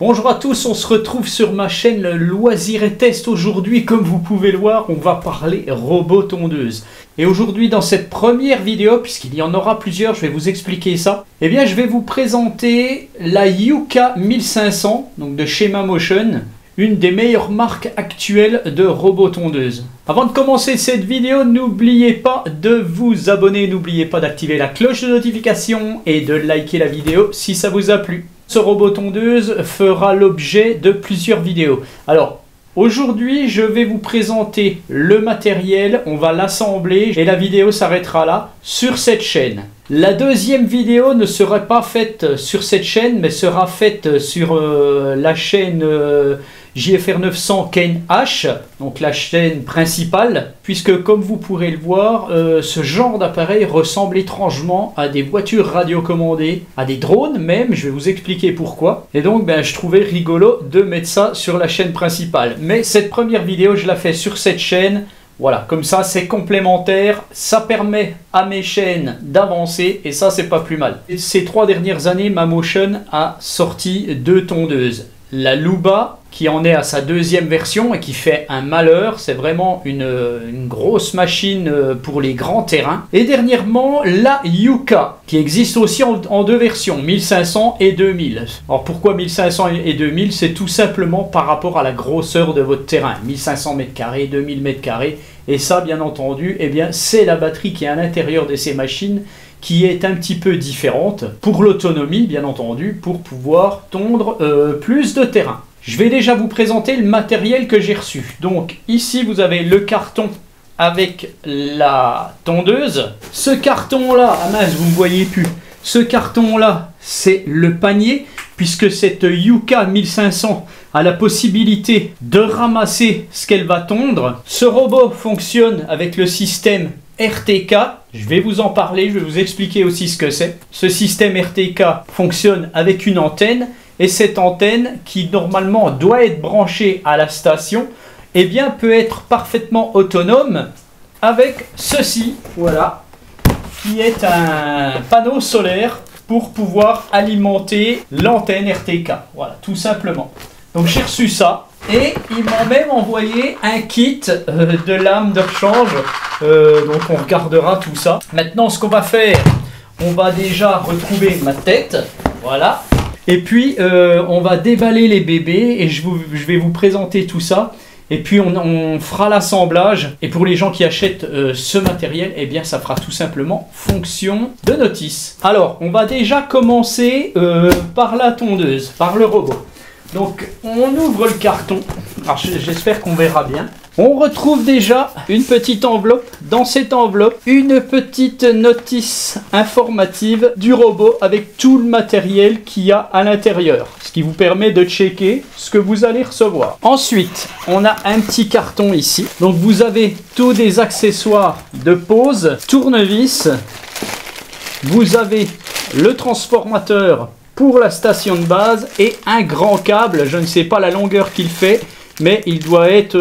Bonjour à tous, on se retrouve sur ma chaîne Loisirs et Test. Aujourd'hui, comme vous pouvez le voir, on va parler robot tondeuse. Et aujourd'hui, dans cette première vidéo, puisqu'il y en aura plusieurs, je vais vous expliquer ça. Eh bien, je vais vous présenter la Yuka 1500, donc de chez Mamotion, une des meilleures marques actuelles de robot tondeuse. Avant de commencer cette vidéo, n'oubliez pas de vous abonner, n'oubliez pas d'activer la cloche de notification et de liker la vidéo si ça vous a plu. Ce robot tondeuse fera l'objet de plusieurs vidéos. Alors, aujourd'hui, je vais vous présenter le matériel, on va l'assembler et la vidéo s'arrêtera là sur cette chaîne. La deuxième vidéo ne sera pas faite sur cette chaîne, mais sera faite sur la chaîne JFR 900 Ken H, donc la chaîne principale, puisque comme vous pourrez le voir, ce genre d'appareil ressemble étrangement à des voitures radiocommandées, à des drones même, je vais vous expliquer pourquoi. Et donc je trouvais rigolo de mettre ça sur la chaîne principale. Mais cette première vidéo, je la fais sur cette chaîne. Voilà, comme ça c'est complémentaire, ça permet à mes chaînes d'avancer et ça c'est pas plus mal. Et ces 3 dernières années, Mamotion a sorti 2 tondeuses. La Luba qui en est à sa 2e version et qui fait un malheur, c'est vraiment une grosse machine pour les grands terrains. Et dernièrement la Yuka qui existe aussi en 2 versions, 1500 et 2000. Alors pourquoi 1500 et 2000? C'est tout simplement par rapport à la grosseur de votre terrain, 1500 m², 2000 m². Et ça bien entendu, eh bien, c'est la batterie qui est à l'intérieur de ces machines qui est un petit peu différente pour l'autonomie, bien entendu, pour pouvoir tondre plus de terrain. Je vais déjà vous présenter le matériel que j'ai reçu. Donc ici, vous avez le carton avec la tondeuse. Ce carton-là, ah mince, vous ne voyez plus. Ce carton-là, c'est le panier, puisque cette Yuka 1500 a la possibilité de ramasser ce qu'elle va tondre. Ce robot fonctionne avec le système RTK, je vais vous en parler, je vais vous expliquer aussi ce que c'est. Ce système RTK fonctionne avec une antenne, et cette antenne, qui normalement doit être branchée à la station, eh bien peut être parfaitement autonome avec ceci, voilà, qui est un panneau solaire pour pouvoir alimenter l'antenne RTK, voilà, tout simplement. Donc j'ai reçu ça. Et ils m'ont même envoyé un kit de lames de rechange, donc on regardera tout ça. Maintenant ce qu'on va faire, on va déjà retrouver ma tête, voilà. Et puis on va déballer les bébés et je vais vous présenter tout ça. Et puis on fera l'assemblage. Et pour les gens qui achètent ce matériel, eh bien ça fera tout simplement fonction de notice. Alors on va déjà commencer par la tondeuse, par le robot. Donc on ouvre le carton, alors j'espère qu'on verra bien. On retrouve déjà une petite enveloppe. Dans cette enveloppe, une petite notice informative du robot avec tout le matériel qu'il y a à l'intérieur. Ce qui vous permet de checker ce que vous allez recevoir. Ensuite, on a un petit carton ici. Donc vous avez tous des accessoires de pose, tournevis. Vous avez le transformateur pour la station de base et un grand câble, je ne sais pas la longueur qu'il fait, mais il doit être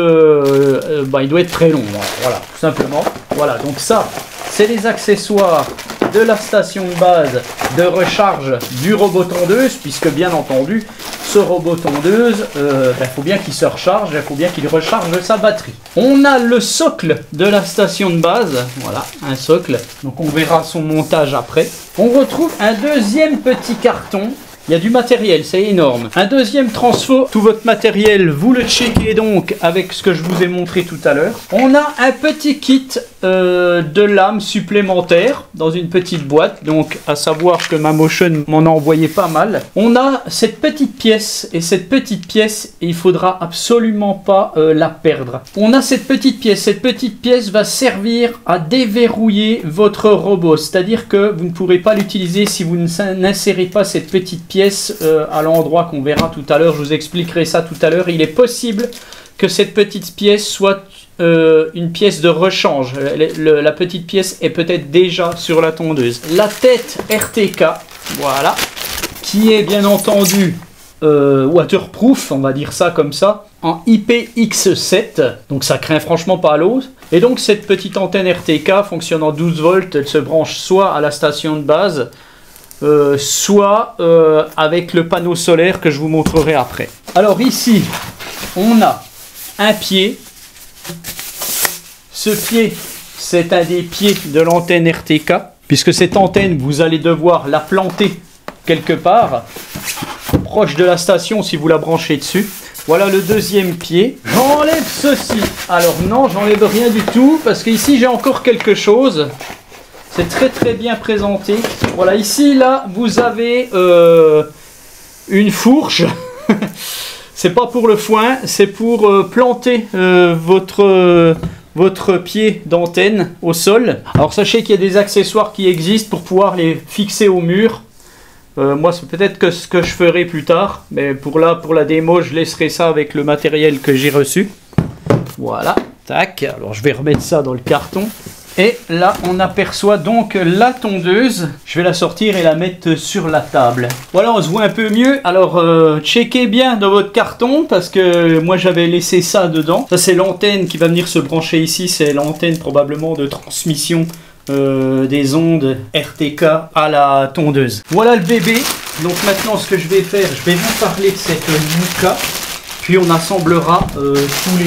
très long, voilà, tout simplement. Voilà, donc ça, c'est les accessoires de la station de base de recharge du robot tondeuse, puisque bien entendu, ce robot tondeuse, faut bien qu'il se recharge, il faut bien qu'il recharge sa batterie. On a le socle de la station de base, voilà, un socle, donc on verra son montage après. On retrouve un deuxième petit carton. Il y a du matériel, c'est énorme. Un deuxième transfo, tout votre matériel, vous le checkez donc avec ce que je vous ai montré tout à l'heure. On a un petit kit de lames supplémentaires dans une petite boîte, donc à savoir que Mamotion m'en a envoyé pas mal. On a cette petite pièce, et cette petite pièce, il faudra absolument pas la perdre. On a cette petite pièce va servir à déverrouiller votre robot, c'est-à-dire que vous ne pourrez pas l'utiliser si vous n'insérez pas cette petite pièce à l'endroit qu'on verra tout à l'heure. Je vous expliquerai ça tout à l'heure. Il est possible que cette petite pièce soit une pièce de rechange. La petite pièce est peut-être déjà sur la tondeuse. La tête RTK, voilà, qui est bien entendu waterproof, on va dire ça comme ça, en IPX7, donc ça craint franchement pas l'eau. Et donc cette petite antenne RTK fonctionne en 12 volts, elle se branche soit à la station de base, soit avec le panneau solaire que je vous montrerai après. Alors ici, on a un pied. Ce pied, c'est un des pieds de l'antenne RTK, puisque cette antenne, vous allez devoir la planter quelque part, proche de la station si vous la branchez dessus. Voilà le deuxième pied. J'enlève ceci. Alors non, j'enlève rien du tout, parce qu'ici j'ai encore quelque chose. C'est très très bien présenté. Voilà, ici, là, vous avez une fourche. C'est pas pour le foin, c'est pour planter votre pied d'antenne au sol. Alors sachez qu'il y a des accessoires qui existent pour pouvoir les fixer au mur. Moi, c'est peut-être que ce que je ferai plus tard, mais pour la démo, je laisserai ça avec le matériel que j'ai reçu. Voilà, tac. Alors je vais remettre ça dans le carton. Et là, on aperçoit donc la tondeuse. Je vais la sortir et la mettre sur la table. Voilà, on se voit un peu mieux. Alors, checkez bien dans votre carton, parce que moi, j'avais laissé ça dedans. Ça, c'est l'antenne qui va venir se brancher ici. C'est l'antenne probablement de transmission des ondes RTK à la tondeuse. Voilà le bébé. Donc maintenant, ce que je vais faire, je vais vous parler de cette Yuka. Puis on assemblera tous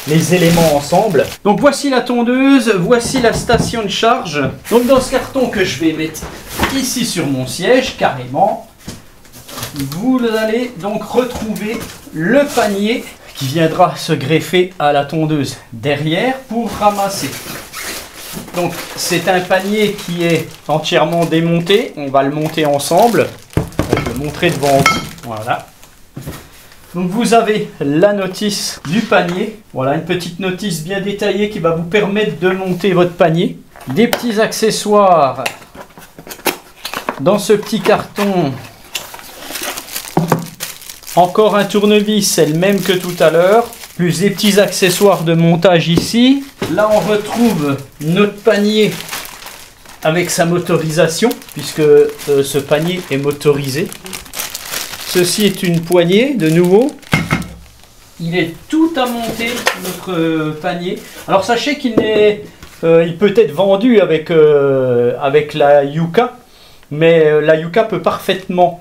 les éléments ensemble. Donc voici la tondeuse, voici la station de charge. Donc dans ce carton que je vais mettre ici sur mon siège, carrément, vous allez donc retrouver le panier qui viendra se greffer à la tondeuse derrière pour ramasser. Donc c'est un panier qui est entièrement démonté. On va le monter ensemble. Je vais le montrer devant vous. Voilà. Donc vous avez la notice du panier. Voilà, une petite notice bien détaillée qui va vous permettre de monter votre panier. Des petits accessoires dans ce petit carton. Encore un tournevis, c'est le même que tout à l'heure. Plus des petits accessoires de montage ici. Là on retrouve notre panier avec sa motorisation, puisque ce panier est motorisé. Ceci est une poignée, de nouveau. Il est tout à monter, notre panier. Alors sachez qu'il il peut être vendu avec la Yuka, mais la Yuka peut parfaitement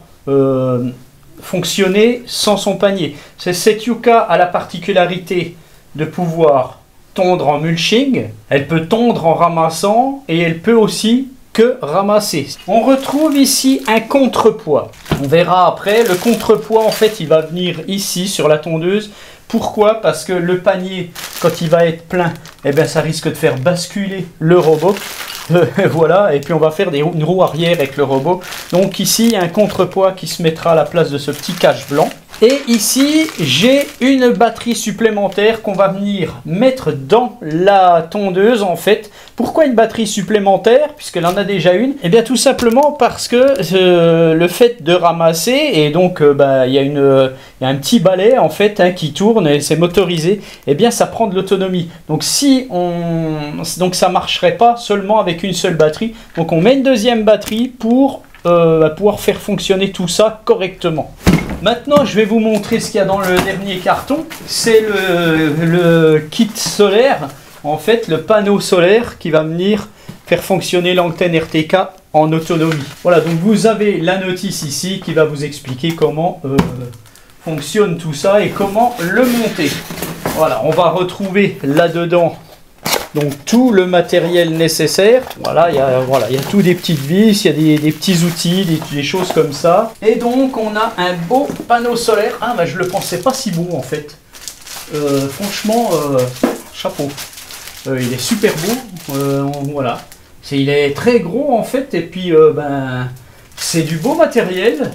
fonctionner sans son panier. Cette Yuka a la particularité de pouvoir tondre en mulching, elle peut tondre en ramassant, et elle peut aussi que ramasser. On retrouve ici un contrepoids. On verra après, le contrepoids en fait il va venir ici sur la tondeuse. Pourquoi? Parce que le panier, quand il va être plein, eh bien ça risque de faire basculer le robot. Voilà, et puis on va faire une roue arrière avec le robot. Donc ici il y a un contrepoids qui se mettra à la place de ce petit cache blanc. Et ici, j'ai une batterie supplémentaire qu'on va venir mettre dans la tondeuse en fait. Pourquoi une batterie supplémentaire? Puisqu'elle en a déjà une. Eh bien tout simplement parce que le fait de ramasser, et donc il y a un petit balai en fait qui tourne et c'est motorisé, eh bien ça prend de l'autonomie. Donc donc ça marcherait pas seulement avec une seule batterie. Donc on met une deuxième batterie pour pouvoir faire fonctionner tout ça correctement. Maintenant, je vais vous montrer ce qu'il y a dans le dernier carton. C'est le kit solaire, en fait, le panneau solaire qui va venir faire fonctionner l'antenne RTK en autonomie. Voilà, donc vous avez la notice ici qui va vous expliquer comment fonctionne tout ça et comment le monter. Voilà, on va retrouver là-dedans donc tout le matériel nécessaire. Voilà, il y a tout, des petites vis, il y a des petits outils, des choses comme ça. Et donc on a un beau panneau solaire. Ah bah je le pensais pas si beau en fait. Franchement, chapeau. Il est super beau. Voilà. Il est très gros en fait. Et puis c'est du beau matériel.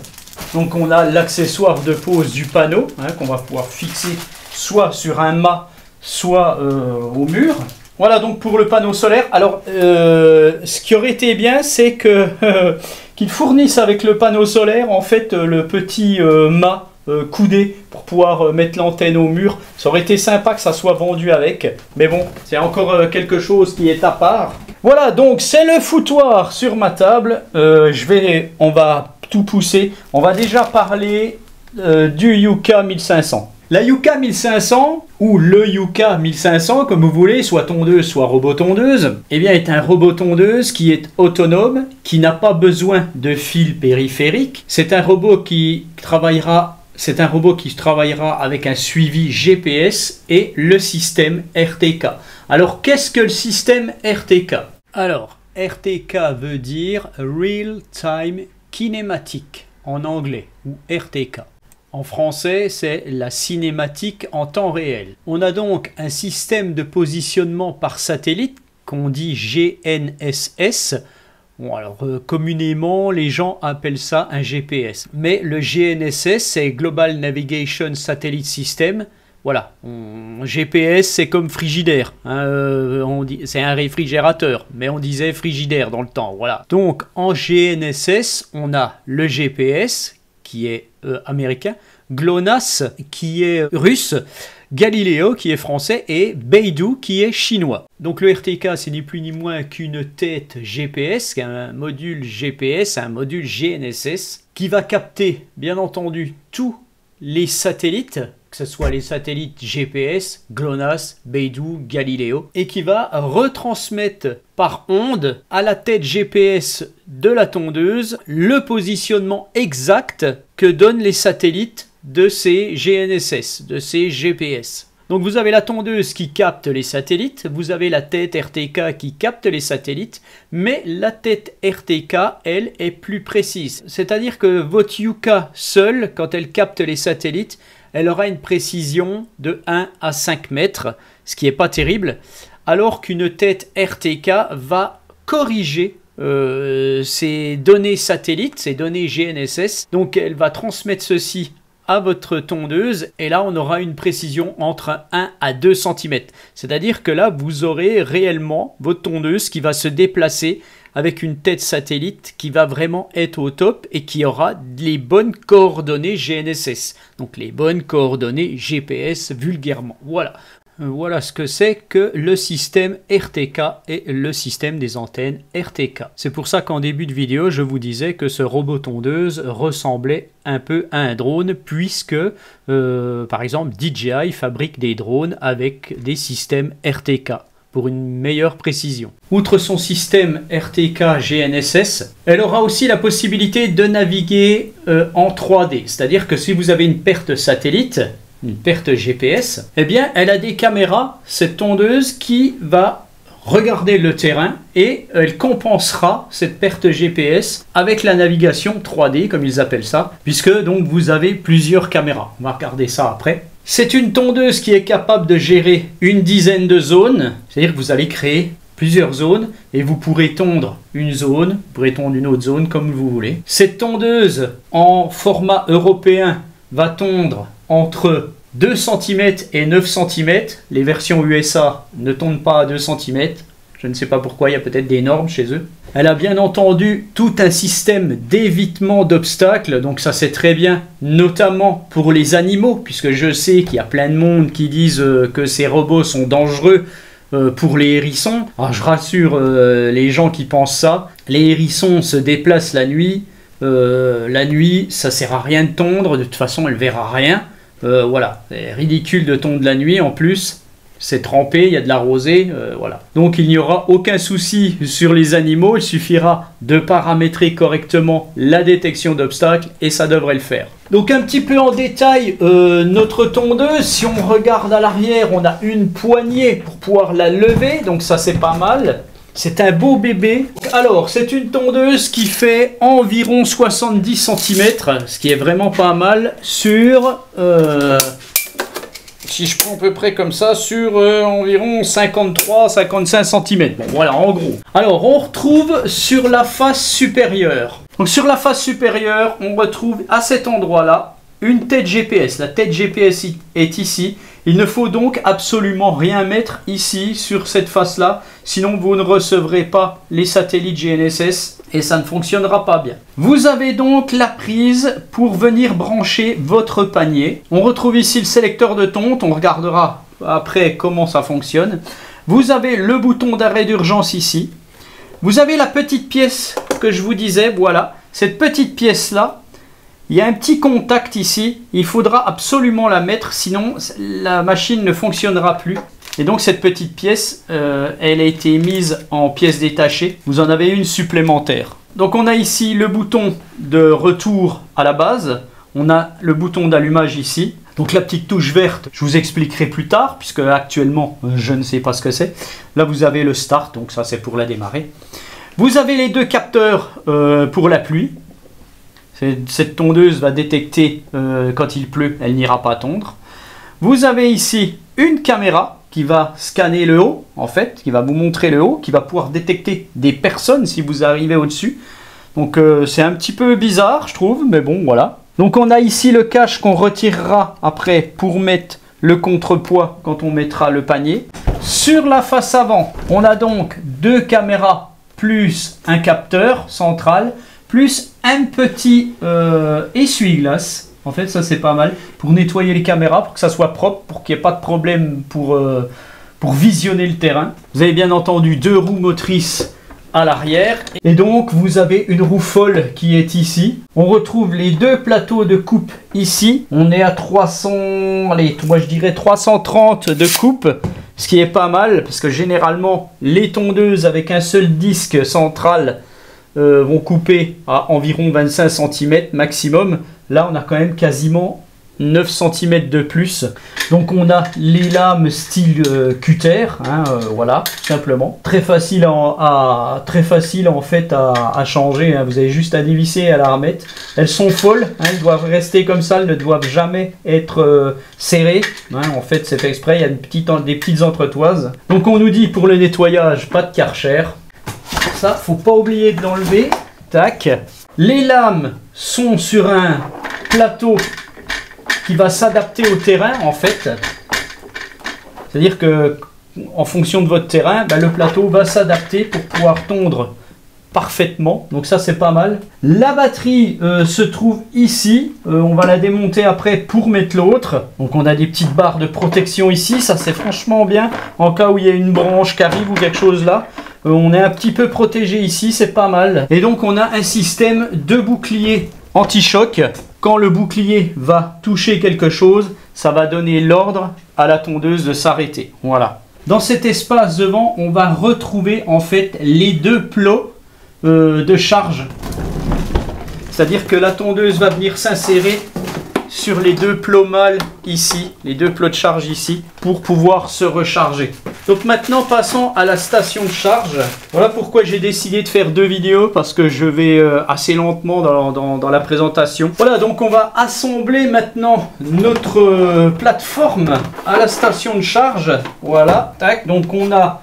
Donc on a l'accessoire de pose du panneau qu'on va pouvoir fixer soit sur un mât, soit au mur. Voilà donc pour le panneau solaire. Alors ce qui aurait été bien, c'est que qu'ils fournissent avec le panneau solaire en fait le petit mât coudé pour pouvoir mettre l'antenne au mur. Ça aurait été sympa que ça soit vendu avec, mais bon, c'est encore quelque chose qui est à part. Voilà, donc c'est le foutoir sur ma table. On va tout pousser. On va déjà parler du Yuka 1500. La Yuka 1500, ou le Yuka 1500, comme vous voulez, soit tondeuse, soit robot tondeuse, eh bien, est un robot tondeuse qui est autonome, qui n'a pas besoin de fil périphérique. C'est un robot qui travaillera avec un suivi GPS et le système RTK. Alors, qu'est-ce que le système RTK? Alors, RTK veut dire Real Time Kinematic en anglais, ou RTK. En français, c'est la cinématique en temps réel. On a donc un système de positionnement par satellite qu'on dit GNSS. Bon, alors communément, les gens appellent ça un GPS. Mais le GNSS, c'est Global Navigation Satellite System. Voilà, GPS, c'est comme frigidaire. Hein, c'est un réfrigérateur, mais on disait frigidaire dans le temps. Voilà. Donc, en GNSS, on a le GPS, qui est américain, GLONASS qui est russe, Galileo qui est français et Beidou qui est chinois. Donc le RTK c'est ni plus ni moins qu'une tête GPS, un module GPS, un module GNSS qui va capter bien entendu tous les satellites, que ce soit les satellites GPS, GLONASS, Beidou, Galileo, et qui va retransmettre par onde à la tête GPS de la tondeuse le positionnement exact que donnent les satellites de ces GNSS, de ces GPS. Donc vous avez la tondeuse qui capte les satellites, vous avez la tête RTK qui capte les satellites, mais la tête RTK, elle, est plus précise. C'est-à-dire que votre Yuka seule, quand elle capte les satellites, elle aura une précision de 1 à 5 mètres, ce qui n'est pas terrible, alors qu'une tête RTK va corriger ces données satellites, ces données GNSS, donc elle va transmettre ceci à votre tondeuse et là on aura une précision entre 1 à 2 cm. C'est-à-dire que là vous aurez réellement votre tondeuse qui va se déplacer avec une tête satellite qui va vraiment être au top et qui aura les bonnes coordonnées GNSS. Donc les bonnes coordonnées GPS vulgairement. Voilà. Voilà ce que c'est que le système RTK et le système des antennes RTK. C'est pour ça qu'en début de vidéo, je vous disais que ce robot tondeuse ressemblait un peu à un drone puisque, par exemple, DJI fabrique des drones avec des systèmes RTK pour une meilleure précision. Outre son système RTK GNSS, elle aura aussi la possibilité de naviguer en 3D. C'est-à-dire que si vous avez une perte satellite, une perte GPS, eh bien elle a des caméras, cette tondeuse qui va regarder le terrain et elle compensera cette perte GPS avec la navigation 3D comme ils appellent ça, puisque donc vous avez plusieurs caméras. On va regarder ça après. C'est une tondeuse qui est capable de gérer une dizaine de zones, c'est-à-dire que vous allez créer plusieurs zones et vous pourrez tondre une zone, vous pourrez tondre une autre zone comme vous voulez. Cette tondeuse en format européen va tondre entre 2 cm et 9 cm. Les versions USA ne tondent pas à 2 cm. Je ne sais pas pourquoi, il y a peut-être des normes chez eux. Elle a bien entendu tout un système d'évitement d'obstacles, donc ça c'est très bien, notamment pour les animaux, puisque je sais qu'il y a plein de monde qui disent que ces robots sont dangereux pour les hérissons. Alors je rassure les gens qui pensent ça, les hérissons se déplacent la nuit. La nuit, ça sert à rien de tondre, de toute façon elle verra rien. Voilà, c'est ridicule de tondre la nuit en plus. C'est trempé, il y a de la rosée, voilà. Donc il n'y aura aucun souci sur les animaux, il suffira de paramétrer correctement la détection d'obstacles et ça devrait le faire. Donc un petit peu en détail, notre tondeuse, si on regarde à l'arrière, on a une poignée pour pouvoir la lever, donc ça c'est pas mal. C'est un beau bébé. Alors, c'est une tondeuse qui fait environ 70 cm, ce qui est vraiment pas mal, sur... si je prends à peu près comme ça, sur environ 53-55 cm. Bon, voilà, en gros. Alors, on retrouve sur la face supérieure. Donc, sur la face supérieure, on retrouve à cet endroit-là une tête GPS. La tête GPS est ici. Il ne faut donc absolument rien mettre ici, sur cette face-là, sinon vous ne recevrez pas les satellites GNSS et ça ne fonctionnera pas bien. Vous avez donc la prise pour venir brancher votre panier. On retrouve ici le sélecteur de tonte, on regardera après comment ça fonctionne. Vous avez le bouton d'arrêt d'urgence ici. Vous avez la petite pièce que je vous disais, voilà, cette petite pièce-là il y a un petit contact ici. Il faudra absolument la mettre, sinon la machine ne fonctionnera plus. Et donc cette petite pièce, elle a été mise en pièce détachée. Vous en avez une supplémentaire. Donc on a ici le bouton de retour à la base. On a le bouton d'allumage ici. Donc la petite touche verte, je vous expliquerai plus tard, puisque actuellement, je ne sais pas ce que c'est. Là, vous avez le start, donc ça c'est pour la démarrer. Vous avez les deux capteurs pour la pluie. Cette tondeuse va détecter quand il pleut, elle n'ira pas tondre. Vous avez ici une caméra qui va scanner le haut, en fait, qui va vous montrer le haut, qui va pouvoir détecter des personnes si vous arrivez au-dessus. Donc c'est un petit peu bizarre, je trouve, mais bon, voilà. Donc on a ici le cache qu'on retirera après pour mettre le contrepoids quand on mettra le panier. Sur la face avant, on a donc deux caméras plus un capteur central, plus un petit essuie-glace. En fait, ça c'est pas mal pour nettoyer les caméras, pour que ça soit propre, pour qu'il n'y ait pas de problème pour visionner le terrain. Vous avez bien entendu deux roues motrices à l'arrière. Et donc, vous avez une roue folle qui est ici. On retrouve les deux plateaux de coupe ici. On est à 300, allez, moi je dirais 330 de coupe, ce qui est pas mal, parce que généralement, les tondeuses avec un seul disque central vont couper à environ 25 cm maximum. Là, on a quand même quasiment 9 cm de plus. Donc on a les lames style cutter, hein, voilà, tout simplement. Très facile en fait à changer, hein. Vous avez juste à dévisser et à la remettre. Elles sont folles, hein, elles doivent rester comme ça, elles ne doivent jamais être serrées. Hein, en fait, c'est fait exprès, il y a des petites entretoises. Donc on nous dit pour le nettoyage, pas de Karcher. Ça, faut pas oublier de l'enlever. Tac. Les lames sont sur un plateau qui va s'adapter au terrain en fait. C'est-à-dire que en fonction de votre terrain, le plateau va s'adapter pour pouvoir tondre parfaitement. Donc ça c'est pas mal. La batterie se trouve ici. On va la démonter après pour mettre l'autre. Donc on a des petites barres de protection ici. Ça c'est franchement bien. En cas où il y a une branche qui arrive ou quelque chose là. On est un petit peu protégé ici, c'est pas mal. Et donc on a un système de bouclier anti-choc. Quand le bouclier va toucher quelque chose, ça va donner l'ordre à la tondeuse de s'arrêter. Voilà. Dans cet espace devant, on va retrouver en fait les deux plots de charge. C'est-à-dire que la tondeuse va venir s'insérer sur les deux plots mâles ici, les deux plots de charge ici, pour pouvoir se recharger. Donc maintenant passons à la station de charge. Voilà pourquoi j'ai décidé de faire deux vidéos, parce que je vais assez lentement dans la présentation. Voilà, donc on va assembler maintenant notre plateforme à la station de charge. Voilà, tac. Donc on a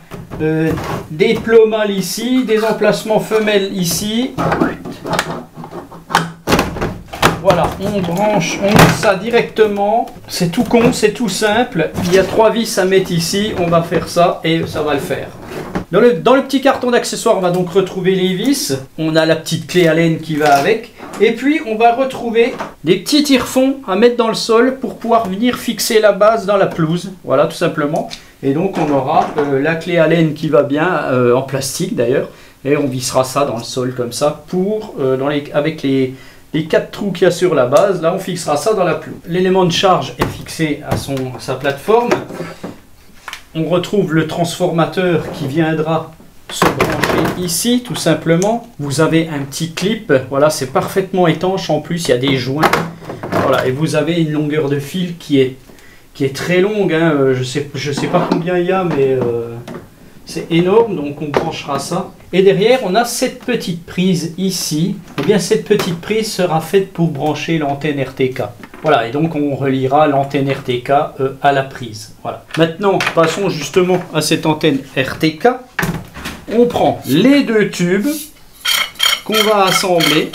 des plots mâles ici, des emplacements femelles ici. Voilà, on branche, on met ça directement. C'est tout con, c'est tout simple. Il y a 3 vis à mettre ici. On va faire ça et ça va le faire. Dans le petit carton d'accessoires, on va donc retrouver les vis. On a la petite clé Allen qui va avec. Et puis, on va retrouver des petits tire-fonds à mettre dans le sol pour pouvoir venir fixer la base dans la pelouse. Voilà, tout simplement. Et donc, on aura la clé Allen qui va bien, en plastique d'ailleurs. Et on vissera ça dans le sol comme ça pour, avec les 4 trous qu'il y a sur la base. Là, on fixera ça dans la pelouse. L'élément de charge est fixé à sa plateforme. On retrouve le transformateur qui viendra se brancher ici, tout simplement. Vous avez un petit clip. Voilà, c'est parfaitement étanche. En plus, il y a des joints. Voilà, et vous avez une longueur de fil qui est très longue. Hein. Je sais pas combien il y a, mais c'est énorme. Donc, on branchera ça. Et derrière, on a cette petite prise ici. Eh bien, cette petite prise sera faite pour brancher l'antenne RTK. Voilà, et donc on reliera l'antenne RTK à la prise. Voilà. Maintenant, passons justement à cette antenne RTK. On prend les deux tubes qu'on va assembler.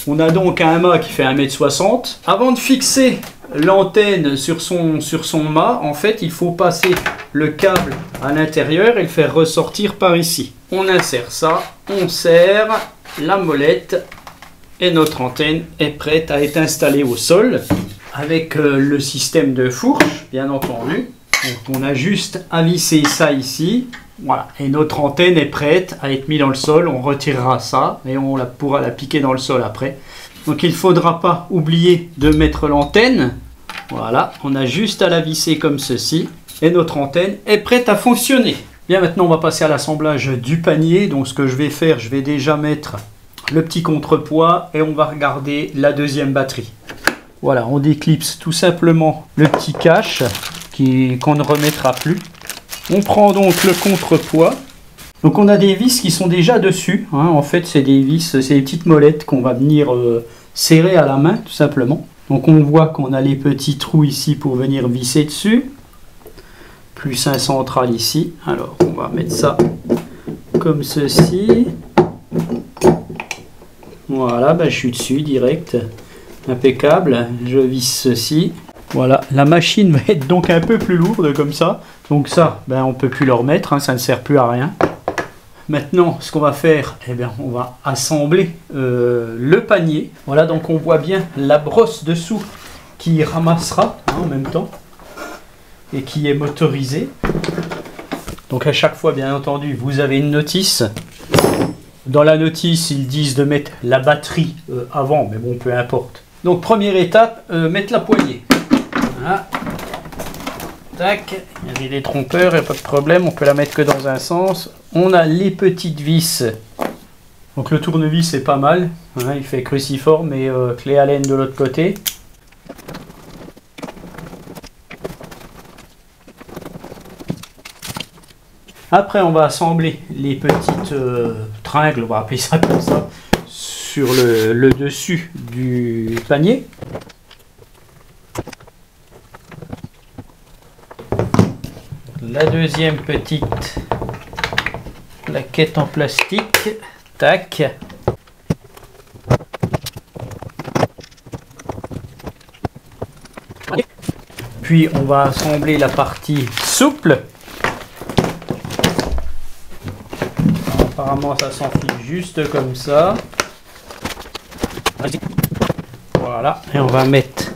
On a donc un mât qui fait 1,60 m. Avant de fixer l'antenne sur son mât, en fait, il faut passer le câble à l'intérieur et le faire ressortir par ici. On insère ça, on serre la molette et notre antenne est prête à être installée au sol avec le système de fourche, bien entendu. Donc on a juste à visser ça ici. Voilà, et notre antenne est prête à être mise dans le sol. On retirera ça et on pourra la piquer dans le sol après. Donc il ne faudra pas oublier de mettre l'antenne. Voilà, on a juste à la visser comme ceci. Et notre antenne est prête à fonctionner. Bien, maintenant on va passer à l'assemblage du panier. Donc ce que je vais faire, je vais déjà mettre le petit contrepoids et on va regarder la deuxième batterie. Voilà, on déclipse tout simplement le petit cache qu'on ne remettra plus. On prend donc le contrepoids. Donc on a des vis qui sont déjà dessus. Hein. En fait, c'est des vis, c'est des petites molettes qu'on va venir serrer à la main, tout simplement. Donc on voit qu'on a les petits trous ici pour venir visser dessus. Plus un central ici. Alors on va mettre ça comme ceci. Voilà, ben, je suis dessus direct. Impeccable. Je visse ceci. Voilà, la machine va être donc un peu plus lourde comme ça. Donc ça, ben, on ne peut plus le remettre, hein, ça ne sert plus à rien. Maintenant, ce qu'on va faire, eh bien, on va assembler le panier. Voilà, donc on voit bien la brosse dessous qui ramassera hein, en même temps et qui est motorisée. Donc à chaque fois, bien entendu, vous avez une notice. Dans la notice, ils disent de mettre la batterie avant, mais bon, peu importe. Donc première étape, mettre la poignée. Voilà. Tac, il y avait des trompeurs, il n'y a pas de problème, on peut la mettre que dans un sens. On a les petites vis. Donc le tournevis est pas mal, hein, il fait cruciforme et clé Allen de l'autre côté. Après on va assembler les petites tringles, on va appeler ça comme ça, sur le dessus du panier. La deuxième petite plaquette en plastique, tac. Puis on va assembler la partie souple. Alors, apparemment ça s'enfile juste comme ça. Voilà, et on va mettre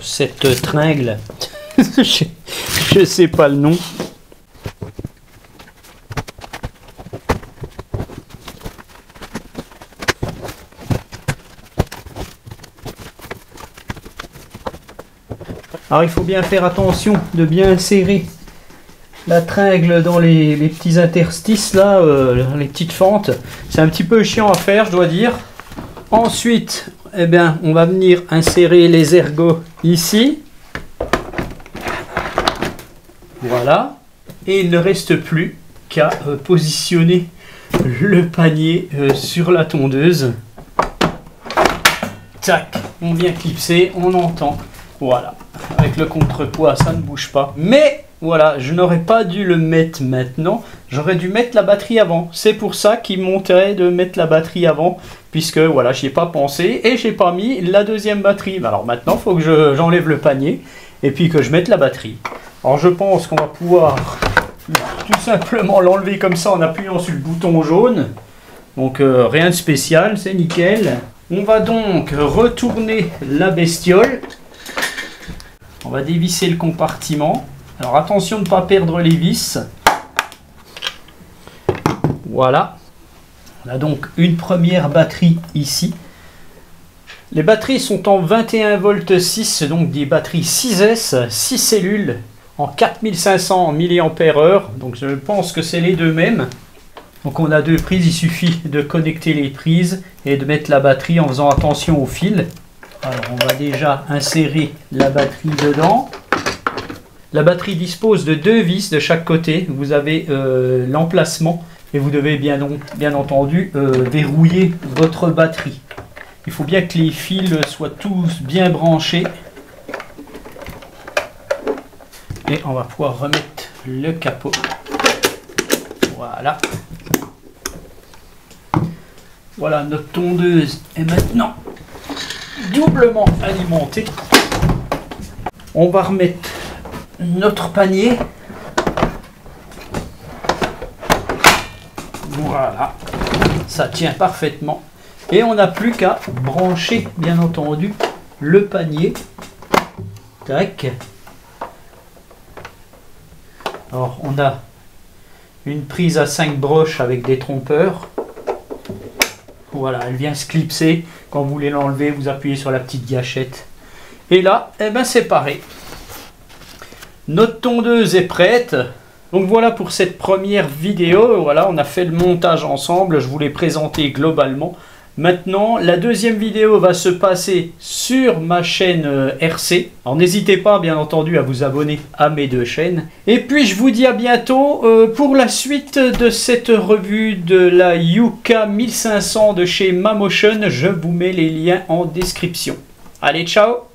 cette tringle. Je sais pas le nom. Alors il faut bien faire attention de bien serrer la tringle dans les petits interstices là, les petites fentes. C'est un petit peu chiant à faire, je dois dire. Ensuite, eh bien, on va venir insérer les ergots ici. Voilà. Et il ne reste plus qu'à positionner le panier sur la tondeuse. Tac, on vient clipser, on entend. Voilà. Avec le contrepoids, ça ne bouge pas. Mais voilà, je n'aurais pas dû le mettre maintenant. J'aurais dû mettre la batterie avant. C'est pour ça qu'il monterait de mettre la batterie avant. Puisque voilà, j'y ai pas pensé et j'ai pas mis la deuxième batterie. Alors maintenant, il faut que j'enlève le panier et puis que je mette la batterie. Alors je pense qu'on va pouvoir tout simplement l'enlever comme ça en appuyant sur le bouton jaune. Donc rien de spécial, c'est nickel. On va donc retourner la bestiole. On va dévisser le compartiment. Alors attention de ne pas perdre les vis. Voilà. On a donc une première batterie ici. Les batteries sont en 21 volts 6, donc des batteries 6S, 6 cellules en 4500 mAh. Donc je pense que c'est les deux mêmes. Donc on a deux prises, il suffit de connecter les prises et de mettre la batterie en faisant attention au fil. Alors on va déjà insérer la batterie dedans. La batterie dispose de deux vis de chaque côté. Vous avez l'emplacement et vous devez bien entendu verrouiller votre batterie. Il faut bien que les fils soient tous bien branchés. Et on va pouvoir remettre le capot. Voilà. Voilà, notre tondeuse est maintenant doublement alimentée. On va remettre notre panier. Voilà, ça tient parfaitement. Et on n'a plus qu'à brancher, bien entendu, le panier. Tac. Alors on a une prise à 5 broches avec des trompeurs. Voilà, elle vient se clipser. Quand vous voulez l'enlever, vous appuyez sur la petite gâchette. Et là, eh ben c'est pareil. Notre tondeuse est prête. Donc voilà pour cette première vidéo. Voilà, on a fait le montage ensemble. Je vous l'ai présenté globalement. Maintenant, la deuxième vidéo va se passer sur ma chaîne RC. Alors n'hésitez pas, bien entendu, à vous abonner à mes deux chaînes. Et puis je vous dis à bientôt pour la suite de cette revue de la Yuka 1500 de chez Mamotion. Je vous mets les liens en description. Allez, ciao!